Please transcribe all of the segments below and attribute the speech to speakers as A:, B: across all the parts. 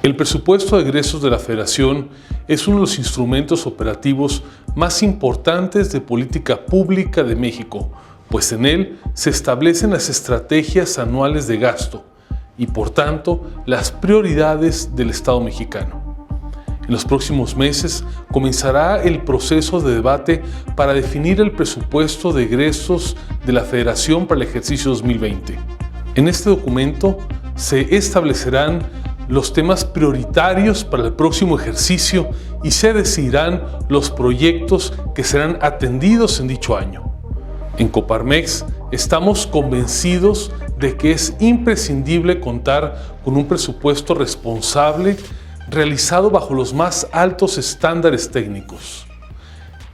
A: El presupuesto de egresos de la Federación es uno de los instrumentos operativos más importantes de política pública de México, pues en él se establecen las estrategias anuales de gasto y, por tanto, las prioridades del Estado mexicano. En los próximos meses comenzará el proceso de debate para definir el presupuesto de egresos de la Federación para el ejercicio 2020. En este documento se establecerán los temas prioritarios para el próximo ejercicio y se decidirán los proyectos que serán atendidos en dicho año. En Coparmex estamos convencidos de que es imprescindible contar con un presupuesto responsable realizado bajo los más altos estándares técnicos.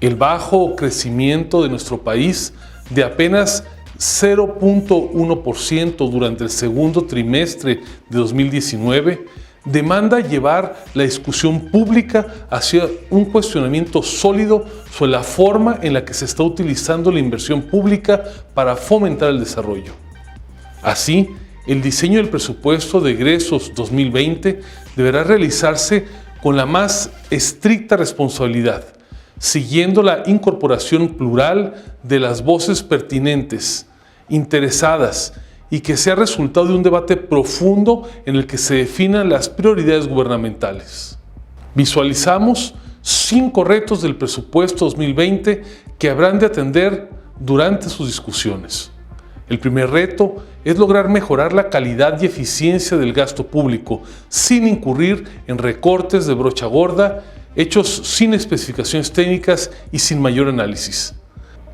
A: El bajo crecimiento de nuestro país, de apenas 0.1% durante el segundo trimestre de 2019, demanda llevar la discusión pública hacia un cuestionamiento sólido sobre la forma en la que se está utilizando la inversión pública para fomentar el desarrollo. Así, el diseño del presupuesto de egresos 2020 deberá realizarse con la más estricta responsabilidad, siguiendo la incorporación plural de las voces pertinentes, interesadas, y que sea resultado de un debate profundo en el que se definan las prioridades gubernamentales. Visualizamos 5 retos del presupuesto 2020 que habrán de atender durante sus discusiones. El primer reto es lograr mejorar la calidad y eficiencia del gasto público sin incurrir en recortes de brocha gorda, hechos sin especificaciones técnicas y sin mayor análisis.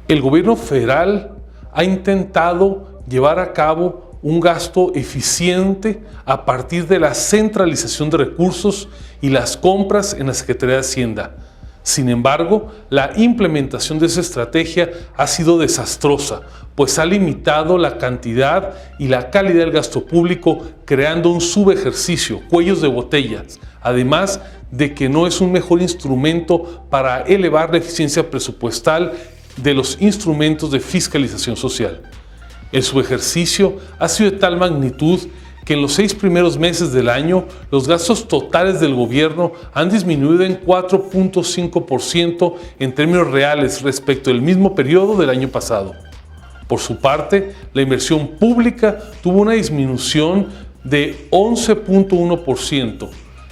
A: El gobierno federal ha intentado llevar a cabo un gasto eficiente a partir de la centralización de recursos y las compras en la Secretaría de Hacienda. Sin embargo, la implementación de esa estrategia ha sido desastrosa, pues ha limitado la cantidad y la calidad del gasto público, creando un subejercicio, cuellos de botellas, además de que no es un mejor instrumento para elevar la eficiencia presupuestal de los instrumentos de fiscalización social. El subejercicio ha sido de tal magnitud que en los 6 primeros meses del año los gastos totales del gobierno han disminuido en 4.5% en términos reales respecto del mismo periodo del año pasado. Por su parte, la inversión pública tuvo una disminución de 11.1%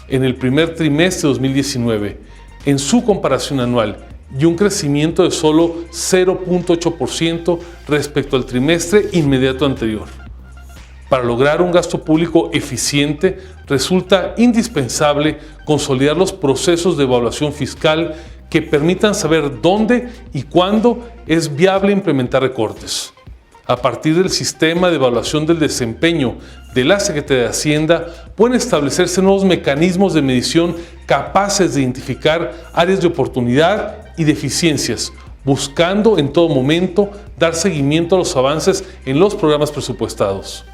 A: en el primer trimestre de 2019 en su comparación anual, y un crecimiento de solo 0.8% respecto al trimestre inmediato anterior. Para lograr un gasto público eficiente, resulta indispensable consolidar los procesos de evaluación fiscal que permitan saber dónde y cuándo es viable implementar recortes. A partir del sistema de evaluación del desempeño de la Secretaría de Hacienda, pueden establecerse nuevos mecanismos de medición capaces de identificar áreas de oportunidad y deficiencias, buscando en todo momento dar seguimiento a los avances en los programas presupuestados.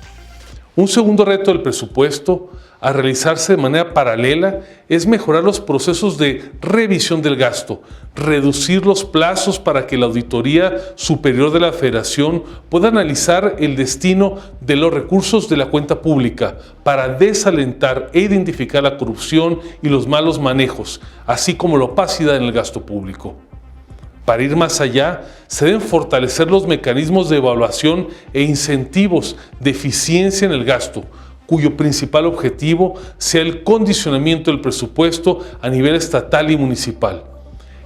A: Un segundo reto del presupuesto, a realizarse de manera paralela, es mejorar los procesos de revisión del gasto, reducir los plazos para que la Auditoría Superior de la Federación pueda analizar el destino de los recursos de la cuenta pública para desalentar e identificar la corrupción y los malos manejos, así como la opacidad en el gasto público. Para ir más allá, se deben fortalecer los mecanismos de evaluación e incentivos de eficiencia en el gasto, cuyo principal objetivo sea el condicionamiento del presupuesto a nivel estatal y municipal.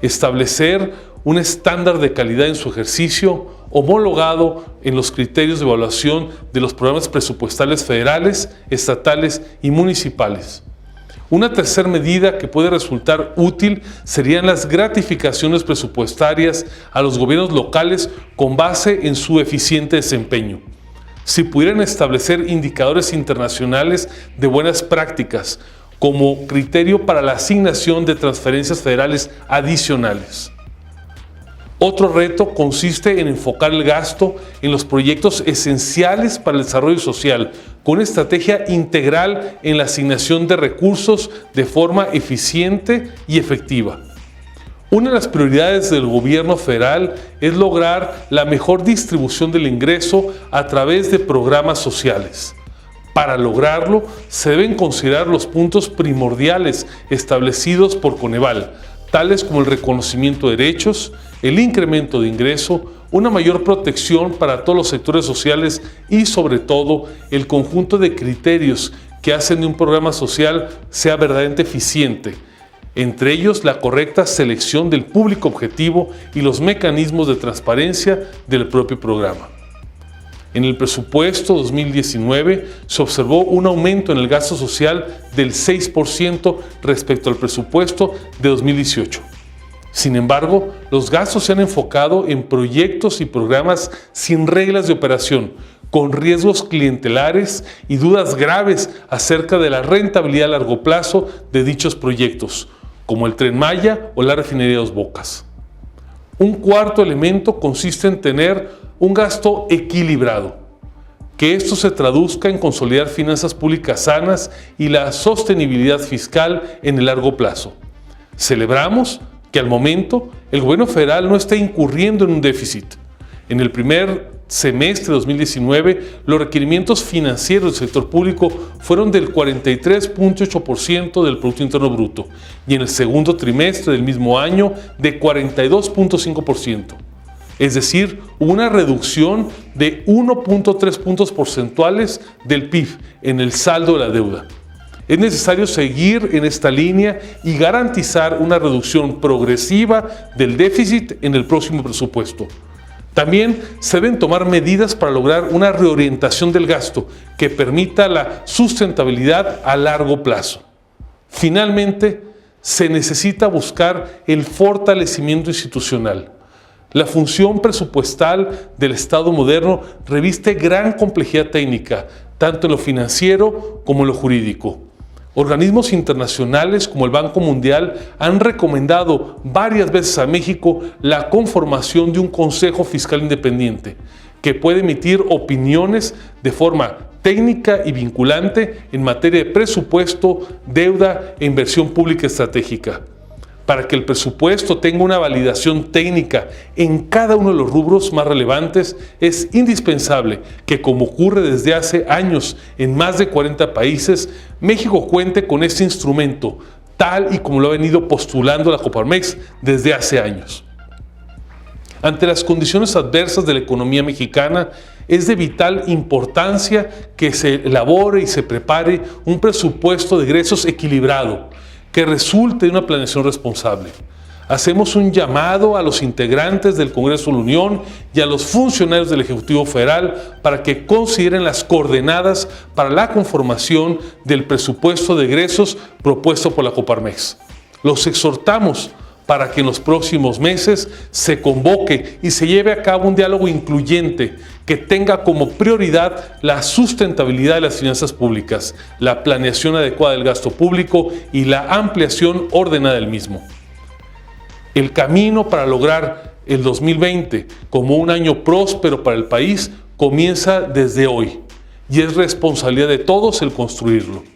A: Establecer un estándar de calidad en su ejercicio homologado en los criterios de evaluación de los programas presupuestales federales, estatales y municipales. Una tercera medida que puede resultar útil serían las gratificaciones presupuestarias a los gobiernos locales con base en su eficiente desempeño. Si pudieran establecer indicadores internacionales de buenas prácticas como criterio para la asignación de transferencias federales adicionales. Otro reto consiste en enfocar el gasto en los proyectos esenciales para el desarrollo social, con una estrategia integral en la asignación de recursos de forma eficiente y efectiva. Una de las prioridades del gobierno federal es lograr la mejor distribución del ingreso a través de programas sociales. Para lograrlo, se deben considerar los puntos primordiales establecidos por Coneval, tales como el reconocimiento de derechos, el incremento de ingreso, una mayor protección para todos los sectores sociales y, sobre todo, el conjunto de criterios que hacen de un programa social sea verdaderamente eficiente. Entre ellos, la correcta selección del público objetivo y los mecanismos de transparencia del propio programa. En el presupuesto 2019 se observó un aumento en el gasto social del 6% respecto al presupuesto de 2018. Sin embargo, los gastos se han enfocado en proyectos y programas sin reglas de operación, con riesgos clientelares y dudas graves acerca de la rentabilidad a largo plazo de dichos proyectos, como el Tren Maya o la refinería Dos Bocas. Un cuarto elemento consiste en tener un gasto equilibrado, que esto se traduzca en consolidar finanzas públicas sanas y la sostenibilidad fiscal en el largo plazo. Celebramos que al momento el gobierno federal no está incurriendo en un déficit. En el primer semestre de 2019, los requerimientos financieros del sector público fueron del 43.8% del Producto Interno Bruto y en el segundo trimestre del mismo año de 42.5%. Es decir, hubo una reducción de 1.3 puntos porcentuales del PIB en el saldo de la deuda. Es necesario seguir en esta línea y garantizar una reducción progresiva del déficit en el próximo presupuesto. También se deben tomar medidas para lograr una reorientación del gasto que permita la sustentabilidad a largo plazo. Finalmente, se necesita buscar el fortalecimiento institucional. La función presupuestal del Estado moderno reviste gran complejidad técnica, tanto en lo financiero como en lo jurídico. Organismos internacionales como el Banco Mundial han recomendado varias veces a México la conformación de un Consejo Fiscal Independiente que puede emitir opiniones de forma técnica y vinculante en materia de presupuesto, deuda e inversión pública estratégica. Para que el presupuesto tenga una validación técnica en cada uno de los rubros más relevantes, es indispensable que, como ocurre desde hace años en más de 40 países, México cuente con este instrumento, tal y como lo ha venido postulando la Coparmex desde hace años. Ante las condiciones adversas de la economía mexicana, es de vital importancia que se elabore y se prepare un presupuesto de egresos equilibrado, que resulte de una planeación responsable. Hacemos un llamado a los integrantes del Congreso de la Unión y a los funcionarios del Ejecutivo Federal para que consideren las coordenadas para la conformación del presupuesto de egresos propuesto por la Coparmex. Los exhortamos para que en los próximos meses se convoque y se lleve a cabo un diálogo incluyente que tenga como prioridad la sustentabilidad de las finanzas públicas, la planeación adecuada del gasto público y la ampliación ordenada del mismo. El camino para lograr el 2020 como un año próspero para el país comienza desde hoy y es responsabilidad de todos el construirlo.